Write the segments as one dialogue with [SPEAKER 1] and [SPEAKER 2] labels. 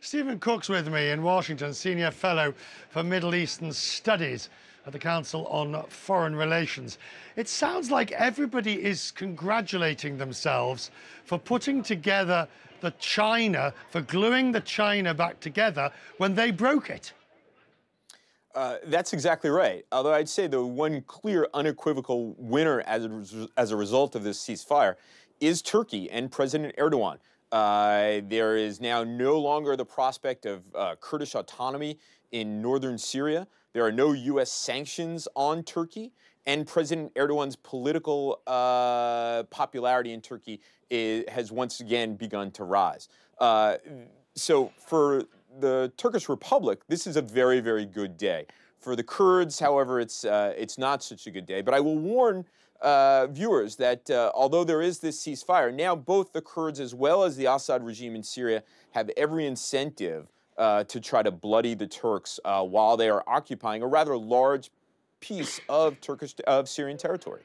[SPEAKER 1] Stephen Cook's with me in Washington, Senior Fellow for Middle Eastern Studies at the Council on Foreign Relations. It sounds like everybody is congratulating themselves for putting together the China, for gluing the China back together when they broke it.
[SPEAKER 2] That's exactly right. Although I'd say the one clear, unequivocal winner as a result of this ceasefire is Turkey and President Erdogan. There is now no longer the prospect of Kurdish autonomy in northern Syria. There are no U.S. sanctions on Turkey. And President Erdogan's political popularity in Turkey has once again begun to rise. So for the Turkish Republic, this is a very, very good day. For the Kurds, however, it's not such a good day. But I will warn viewers that although there is this ceasefire, now both the Kurds as well as the Assad regime in Syria have every incentive to try to bloody the Turks while they are occupying a rather large piece of Syrian territory.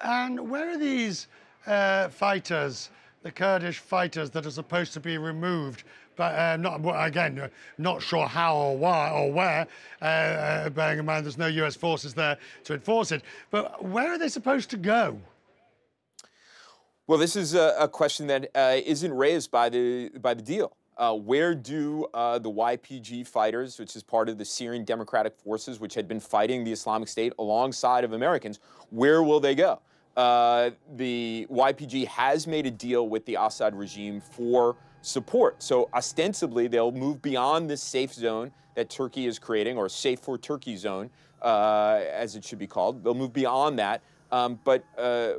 [SPEAKER 1] And where are these fighters, the Kurdish fighters that are supposed to be removed, but not sure how or why or where, bearing in mind there's no US forces there to enforce it, but where are they supposed to go?
[SPEAKER 2] Well, this is a question that isn't raised by the deal. Where do the YPG fighters, which is part of the Syrian Democratic Forces, which had been fighting the Islamic State alongside of Americans, where will they go? The YPG has made a deal with the Assad regime for support. So ostensibly, they'll move beyond this safe zone that Turkey is creating, or safe for Turkey zone, as it should be called. They'll move beyond that. But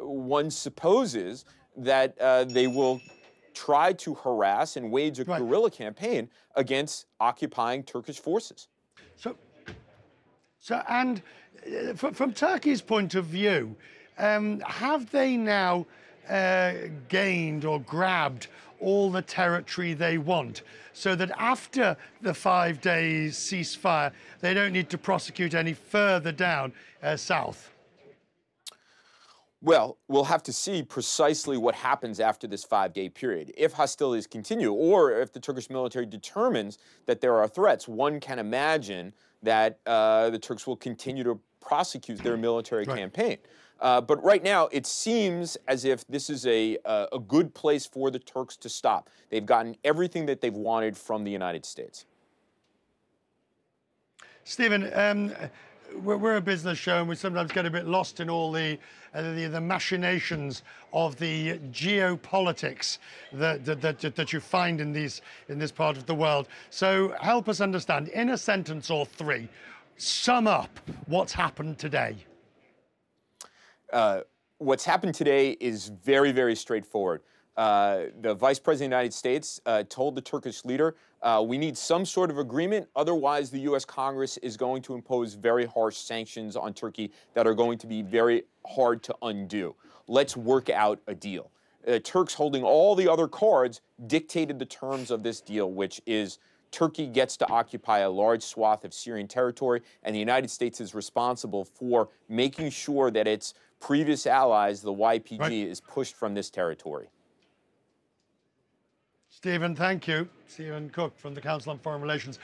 [SPEAKER 2] one supposes that they will try to harass and wage a guerrilla campaign against occupying Turkish forces.
[SPEAKER 1] And from Turkey's point of view, have they now gained or grabbed all the territory they want, so that after the 5 days ceasefire, they don't need to prosecute any further down south?
[SPEAKER 2] Well, we'll have to see precisely what happens after this 5-day period. If hostilities continue, or if the Turkish military determines that there are threats, one can imagine that the Turks will continue to prosecute their military campaign. But right now, it seems as if this is a good place for the Turks to stop. They've gotten everything that they've wanted from the United States.
[SPEAKER 1] Stephen, we're a business show, and we sometimes get a bit lost in all the machinations of the geopolitics that you find in this part of the world. So help us understand, in a sentence or three, sum up what's happened today.
[SPEAKER 2] What's happened today is very, very straightforward. The Vice President of the United States told the Turkish leader, we need some sort of agreement, otherwise the U.S. Congress is going to impose very harsh sanctions on Turkey that are going to be very hard to undo. Let's work out a deal. Turks, holding all the other cards, dictated the terms of this deal, which is Turkey gets to occupy a large swath of Syrian territory, and the United States is responsible for making sure that its previous allies, the YPG, is pushed from this territory.
[SPEAKER 1] Stephen, thank you. Stephen Cook from the Council on Foreign Relations.